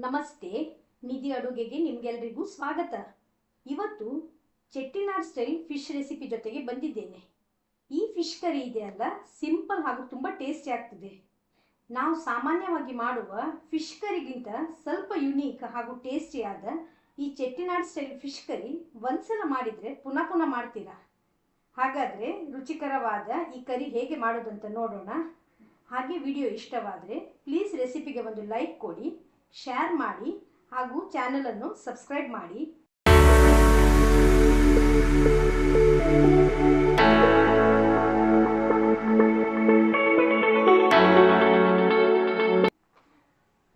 ನಮಸ್ತೆ, ನಿಧಿ ಅಡುಗೆಗೆ ನಿಮಗೆಲ್ಲರಿಗೂ ಸ್ವಾಗತ. ಇವತ್ತು ಚೆಟ್ಟಿನಾಡ್ ಸ್ಟೈಲ್ ಫಿಶ್ ರೆಸಿಪಿ ಜೊತೆಗೆ ಬಂದಿದ್ದೇನೆ. ಈ ಫಿಶ್ ಕರಿ ಇದೆಯಲ್ಲ, ಸಿಂಪಲ್ ಹಾಗೂ ತುಂಬ ಟೇಸ್ಟಿ ಆಗ್ತದೆ. ನಾವು ಸಾಮಾನ್ಯವಾಗಿ ಮಾಡುವ ಫಿಶ್ ಕರಿಗಿಂತ ಸ್ವಲ್ಪ ಯುನೀಕ್ ಹಾಗೂ ಟೇಸ್ಟಿಯಾದ ಈ ಚೆಟ್ಟಿನಾಡ್ ಸ್ಟೈಲ್ ಫಿಶ್ ಕರಿ ಒಂದ್ಸಲ ಮಾಡಿದರೆ ಪುನಃ ಪುನಃ ಮಾಡ್ತೀರಾ. ಹಾಗಾದರೆ ರುಚಿಕರವಾದ ಈ ಕರಿ ಹೇಗೆ ಮಾಡೋದಂತ ನೋಡೋಣ. ಹಾಗೆ ವಿಡಿಯೋ ಇಷ್ಟವಾದರೆ ಪ್ಲೀಸ್ ರೆಸಿಪಿಗೆ ಒಂದು ಲೈಕ್ ಕೊಡಿ, ಶೇರ್ ಮಾಡಿ ಹಾಗೂ ಚಾನಲನ್ನು ಸಬ್ಸ್ಕ್ರೈಬ್ ಮಾಡಿ.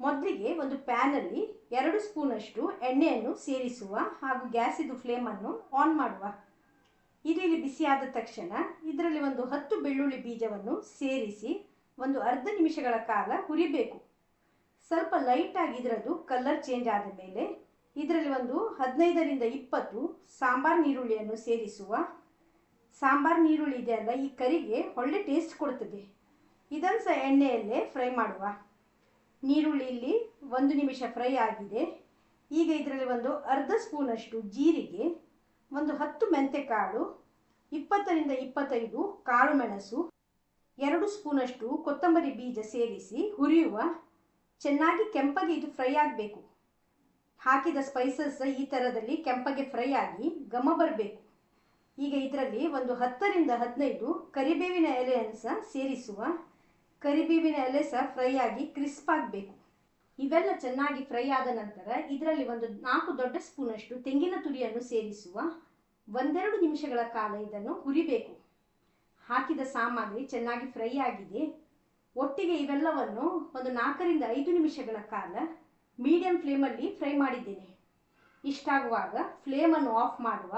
ಮೊದಲಿಗೆ ಒಂದು ಪ್ಯಾನಲ್ಲಿ 2 ಸ್ಪೂನಷ್ಟು ಎಣ್ಣೆಯನ್ನು ಸೇರಿಸುವ ಹಾಗೂ ಗ್ಯಾಸಿದು ಫ್ಲೇಮನ್ನು ಆನ್ ಮಾಡುವ. ಇದರಲ್ಲಿ ಬಿಸಿಯಾದ ತಕ್ಷಣ ಇದರಲ್ಲಿ ಒಂದು 10 ಬೆಳ್ಳುಳ್ಳಿ ಬೀಜವನ್ನು ಸೇರಿಸಿ ಒಂದು ಅರ್ಧ ನಿಮಿಷಗಳ ಕಾಲ ಹುರಿಬೇಕು. ಸ್ವಲ್ಪ ಲೈಟಾಗಿ ಇದರದ್ದು ಕಲರ್ ಚೇಂಜ್ ಆದ ಮೇಲೆ ಇದರಲ್ಲಿ ಒಂದು 15ರಿಂದ 20 ಸಾಂಬಾರು ನೀರುಳ್ಳಿಯನ್ನು ಸೇರಿಸುವ. ಸಾಂಬಾರು ನೀರುಳ್ಳಿ ಇದೆಯಲ್ಲ, ಈ ಕರಿಗೆ ಒಳ್ಳೆ ಟೇಸ್ಟ್ ಕೊಡ್ತದೆ. ಇದನ್ನು ಸಹ ಎಣ್ಣೆಯಲ್ಲೇ ಫ್ರೈ ಮಾಡುವ. ನೀರುಳ್ಳಿ ಇಲ್ಲಿ 1 ನಿಮಿಷ ಫ್ರೈ ಆಗಿದೆ. ಈಗ ಇದರಲ್ಲಿ ಒಂದು ಅರ್ಧ ಸ್ಪೂನಷ್ಟು ಜೀರಿಗೆ, ಒಂದು 10 ಮೆಂತೆಕಾಳು, 20ರಿಂದ 25 ಕಾಳು ಮೆಣಸು, 2 ಸ್ಪೂನಷ್ಟು ಕೊತ್ತಂಬರಿ ಬೀಜ ಸೇರಿಸಿ ಹುರಿಯುವ. ಚೆನ್ನಾಗಿ ಕೆಂಪಗೆ ಇದು ಫ್ರೈ ಆಗಬೇಕು. ಹಾಕಿದ ಸ್ಪೈಸಸ್ ಈ ಥರದಲ್ಲಿ ಕೆಂಪಗೆ ಫ್ರೈ ಆಗಿ ಘಮ ಬರಬೇಕು. ಈಗ ಇದರಲ್ಲಿ ಒಂದು 10ರಿಂದ 15 ಕರಿಬೇವಿನ ಎಲೆಯನ್ನು ಸಹ ಸೇರಿಸುವ. ಕರಿಬೇವಿನ ಎಲೆ ಸಹ ಫ್ರೈ ಆಗಿ ಕ್ರಿಸ್ಪ್ ಆಗಬೇಕು. ಇವೆಲ್ಲ ಚೆನ್ನಾಗಿ ಫ್ರೈ ಆದ ನಂತರ ಇದರಲ್ಲಿ ಒಂದು 4 ದೊಡ್ಡ ಸ್ಪೂನಷ್ಟು ತೆಂಗಿನ ತುರಿಯನ್ನು ಸೇರಿಸುವ. 1-2 ನಿಮಿಷಗಳ ಕಾಲ ಇದನ್ನು ಹುರಿಬೇಕು. ಹಾಕಿದ ಸಾಮಗ್ರಿ ಚೆನ್ನಾಗಿ ಫ್ರೈ ಆಗಿದೆ. ಒಟ್ಟಿಗೆ ಇವೆಲ್ಲವನ್ನು ಒಂದು 4ರಿಂದ 5 ನಿಮಿಷಗಳ ಕಾಲ ಮೀಡಿಯಂ ಫ್ಲೇಮಲ್ಲಿ ಫ್ರೈ ಮಾಡಿದ್ದೇನೆ. ಇಷ್ಟಾಗುವಾಗ ಫ್ಲೇಮನ್ನು ಆಫ್ ಮಾಡುವ.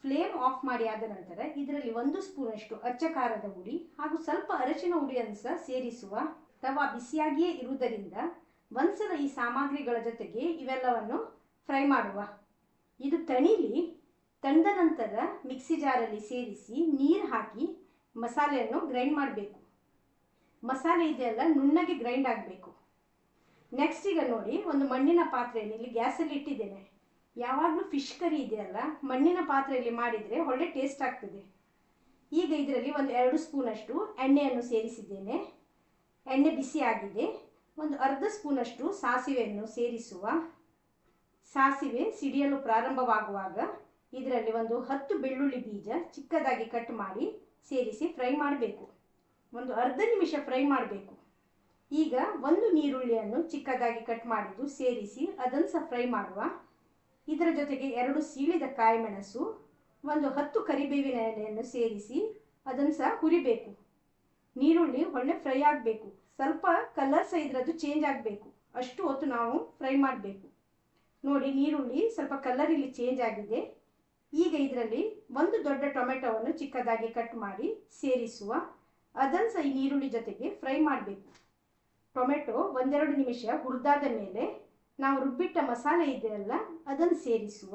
ಫ್ಲೇಮ್ ಆಫ್ ಮಾಡಿ ಆದ ನಂತರ ಇದರಲ್ಲಿ 1 ಸ್ಪೂನಷ್ಟು ಅಚ್ಚ ಖಾರದ ಹುಡಿ ಹಾಗೂ ಸ್ವಲ್ಪ ಅರಶಿನ ಹುಡಿಯನ್ನು ಸಹ ಸೇರಿಸುವ. ತವಾ ಬಿಸಿಯಾಗಿಯೇ ಇರುವುದರಿಂದ ಒಂದ್ಸಲ ಈ ಸಾಮಗ್ರಿಗಳ ಜೊತೆಗೆ ಇವೆಲ್ಲವನ್ನು ಫ್ರೈ ಮಾಡುವ. ಇದು ತಣಿದ ನಂತರ ಮಿಕ್ಸಿ ಜಾರಲ್ಲಿ ಸೇರಿಸಿ ನೀರು ಹಾಕಿ ಮಸಾಲೆಯನ್ನು ಗ್ರೈಂಡ್ ಮಾಡಬೇಕು. ಮಸಾಲೆ ಇದೆಲ್ಲ ನುಣ್ಣಗೆ ಗ್ರೈಂಡ್ ಆಗಬೇಕು. ನೆಕ್ಸ್ಟ್ ಈಗ ನೋಡಿ, ಒಂದು ಮಣ್ಣಿನ ಪಾತ್ರೆಯಲ್ಲಿ ಇಲ್ಲಿ ಗ್ಯಾಸಲ್ಲಿ ಇಟ್ಟಿದ್ದೇನೆ. ಯಾವಾಗಲೂ ಫಿಶ್ ಕರಿ ಇದೆಯಲ್ಲ, ಮಣ್ಣಿನ ಪಾತ್ರೆಯಲ್ಲಿ ಮಾಡಿದರೆ ಒಳ್ಳೆ ಟೇಸ್ಟ್ ಆಗ್ತದೆ. ಈಗ ಇದರಲ್ಲಿ ಒಂದು 2 ಸ್ಪೂನಷ್ಟು ಎಣ್ಣೆಯನ್ನು ಸೇರಿಸಿದ್ದೇನೆ. ಎಣ್ಣೆ ಬಿಸಿ ಆಗಿದೆ. ಒಂದು ಅರ್ಧ ಸ್ಪೂನಷ್ಟು ಸಾಸಿವೆಯನ್ನು ಸೇರಿಸುವ. ಸಾಸಿವೆ ಸಿಡಿಯಲು ಪ್ರಾರಂಭವಾಗುವಾಗ ಇದರಲ್ಲಿ ಒಂದು 10 ಬೆಳ್ಳುಳ್ಳಿ ಬೀಜ ಚಿಕ್ಕದಾಗಿ ಕಟ್ ಮಾಡಿ ಸೇರಿಸಿ ಫ್ರೈ ಮಾಡಬೇಕು. ಒಂದು ಅರ್ಧ ನಿಮಿಷ ಫ್ರೈ ಮಾಡಬೇಕು. ಈಗ 1 ನೀರುಳ್ಳಿಯನ್ನು ಚಿಕ್ಕದಾಗಿ ಕಟ್ ಮಾಡಿದ್ದು ಸೇರಿಸಿ ಅದನ್ನು ಸಹ ಫ್ರೈ ಮಾಡುವ. ಇದರ ಜೊತೆಗೆ 2 ಸೀಳಿದ ಕಾಯಿ ಮೆಣಸು, ಒಂದು 10 ಕರಿಬೇವಿನ ಎಲೆಯನ್ನು ಸೇರಿಸಿ ಅದನ್ನು ಸಹ ಹುರಿಬೇಕು. ನೀರುಳ್ಳಿ ಒಳ್ಳೆ ಫ್ರೈ ಆಗಬೇಕು. ಸ್ವಲ್ಪ ಕಲರ್ ಸಹ ಇದರದ್ದು ಚೇಂಜ್ ಆಗಬೇಕು. ಅಷ್ಟು ಹೊತ್ತು ನಾವು ಫ್ರೈ ಮಾಡಬೇಕು. ನೋಡಿ, ನೀರುಳ್ಳಿ ಸ್ವಲ್ಪ ಕಲರ್ ಇಲ್ಲಿ ಚೇಂಜ್ ಆಗಿದೆ. ಈಗ ಇದರಲ್ಲಿ 1 ದೊಡ್ಡ ಟೊಮೆಟೊವನ್ನು ಚಿಕ್ಕದಾಗಿ ಕಟ್ ಮಾಡಿ ಸೇರಿಸುವ. ಅದನ್ನು ಸಹ ಈ ನೀರುಳ್ಳಿ ಜೊತೆಗೆ ಫ್ರೈ ಮಾಡಬೇಕು. ಟೊಮೆಟೊ 1-2 ನಿಮಿಷ ಹುರಿದಾದ ಮೇಲೆ ನಾವು ರುಬ್ಬಿಟ್ಟ ಮಸಾಲೆ ಇದೆಯಲ್ಲ, ಅದನ್ನು ಸೇರಿಸುವ.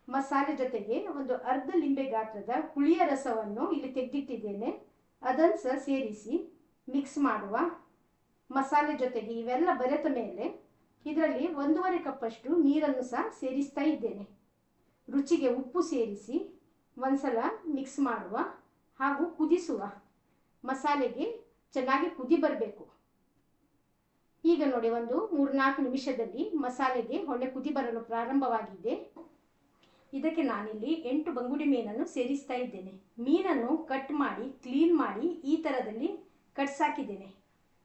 ಮಸಾಲೆ ಜೊತೆಗೆ ಒಂದು ಅರ್ಧ ಲಿಂಬೆ ಗಾತ್ರದ ಹುಳಿಯ ರಸವನ್ನು ಇಲ್ಲಿ ತೆಗೆದಿಟ್ಟಿದ್ದೇನೆ, ಅದನ್ನು ಸಹ ಸೇರಿಸಿ ಮಿಕ್ಸ್ ಮಾಡುವ. ಮಸಾಲೆ ಜೊತೆಗೆ ಇವೆಲ್ಲ ಬೆರೆತ ಮೇಲೆ ಇದರಲ್ಲಿ 1.5 ಕಪ್ಪಷ್ಟು ನೀರನ್ನು ಸಹ ಸೇರಿಸ್ತಾ ಇದ್ದೇನೆ. ರುಚಿಗೆ ಉಪ್ಪು ಸೇರಿಸಿ ಒಂದ್ಸಲ ಮಿಕ್ಸ್ ಮಾಡುವ ಹಾಗೂ ಕುದಿಸುವ. ಮಸಾಲೆಗೆ ಚೆನ್ನಾಗಿ ಕುದಿ ಬರಬೇಕು. ಈಗ ನೋಡಿ, ಒಂದು 3-4 ನಿಮಿಷದಲ್ಲಿ ಮಸಾಲೆಗೆ ಒಳ್ಳೆ ಕುದಿ ಬರಲು ಪ್ರಾರಂಭವಾಗಿದೆ. ಇದಕ್ಕೆ ನಾನಿಲ್ಲಿ 8 ಬಂಗುಡೆ ಮೀನನ್ನು ಸೇರಿಸ್ತಾ ಇದ್ದೇನೆ. ಮೀನನ್ನು ಕಟ್ ಮಾಡಿ ಕ್ಲೀನ್ ಮಾಡಿ ಈ ಥರದಲ್ಲಿ ಕಟ್ಸ್ ಹಾಕಿದ್ದೇನೆ.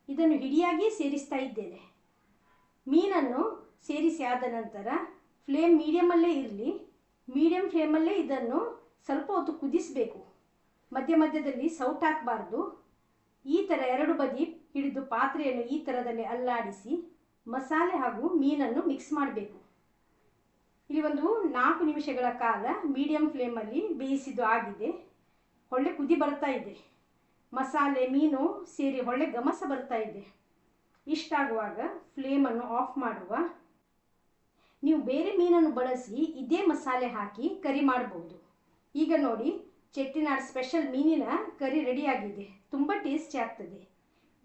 ಇದನ್ನು ಹಿಡಿಯಾಗಿ ಸೇರಿಸ್ತಾ ಇದ್ದೇನೆ. ಮೀನನ್ನು ಸೇರಿಸಿ ಆದ ನಂತರ ಫ್ಲೇಮ್ ಮೀಡಿಯಮಲ್ಲೇ ಇರಲಿ. ಮೀಡಿಯಂ ಫ್ಲೇಮಲ್ಲೇ ಇದನ್ನು ಸ್ವಲ್ಪ ಹೊತ್ತು ಕುದಿಸಬೇಕು. ಮಧ್ಯ ಮಧ್ಯದಲ್ಲಿ ಸೌಟ್ ಹಾಕಬಾರ್ದು. ಈ ಥರ 2 ಬದಿ ಹಿಡಿದು ಪಾತ್ರೆಯನ್ನು ಈ ಥರದಲ್ಲಿ ಅಲ್ಲಾಡಿಸಿ ಮಸಾಲೆ ಹಾಗೂ ಮೀನನ್ನು ಮಿಕ್ಸ್ ಮಾಡಬೇಕು. ಇಲ್ಲಿ ಒಂದು 4 ನಿಮಿಷಗಳ ಕಾಲ ಮೀಡಿಯಂ ಫ್ಲೇಮಲ್ಲಿ ಬೇಯಿಸಿದ್ದು ಆಗಿದೆ. ಒಳ್ಳೆ ಕುದಿ ಬರ್ತಾ ಇದೆ. ಮಸಾಲೆ ಮೀನು ಸೇರಿ ಒಳ್ಳೆ ಗಮಸ ಬರ್ತಾ ಇದೆ. ಇಷ್ಟಾಗುವಾಗ ಫ್ಲೇಮನ್ನು ಆಫ್ ಮಾಡುವ. ನೀವು ಬೇರೆ ಮೀನನ್ನು ಬಳಸಿ ಇದೇ ಮಸಾಲೆ ಹಾಕಿ ಕರಿ ಮಾಡಬಹುದು. ಈಗ ನೋಡಿ, ಚೆಟ್ಟಿನಾಡ್ ಸ್ಪೆಷಲ್ ಮೀನಿನ ಕರಿ ರೆಡಿಯಾಗಿದೆ. ತುಂಬ ಟೇಸ್ಟಿ ಆಗ್ತದೆ.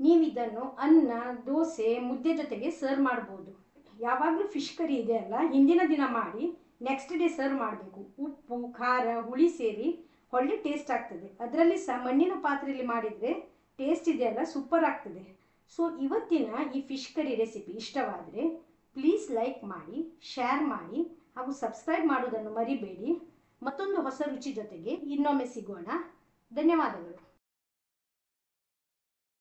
ನೀವು ಇದನ್ನು ಅನ್ನ, ದೋಸೆ, ಮುದ್ದೆ ಜೊತೆಗೆ ಸರ್ವ್ ಮಾಡ್ಬೋದು. ಯಾವಾಗಲೂ ಫಿಶ್ ಕರಿ ಇದೆ ಅಲ್ಲ, ಹಿಂದಿನ ದಿನ ಮಾಡಿ ನೆಕ್ಸ್ಟ್ ಡೇ ಸರ್ವ್ ಮಾಡಬೇಕು. ಉಪ್ಪು ಖಾರ ಹುಳಿ ಸೇರಿ ಒಳ್ಳೆ ಟೇಸ್ಟ್ ಆಗ್ತದೆ. ಅದರಲ್ಲಿ ಸಹ ಮಣ್ಣಿನ ಪಾತ್ರೆಯಲ್ಲಿ ಮಾಡಿದರೆ ಟೇಸ್ಟ್ ಇದೆಯಲ್ಲ ಸೂಪರ್ ಆಗ್ತದೆ. ಸೊ ಇವತ್ತಿನ ಈ ಫಿಶ್ ಕರಿ ರೆಸಿಪಿ ಇಷ್ಟವಾದರೆ ಪ್ಲೀಸ್ ಲೈಕ್ ಮಾಡಿ, ಶೇರ್ ಮಾಡಿ ಹಾಗೂ ಸಬ್ಸ್ಕ್ರೈಬ್ ಮಾಡುವುದನ್ನು ಮರಿಬೇಡಿ. ಮತ್ತೊಂದು ಹೊಸ ರುಚಿ ಜೊತೆಗೆ ಇನ್ನೊಮ್ಮೆ ಸಿಗೋಣ. ಧನ್ಯವಾದಗಳು.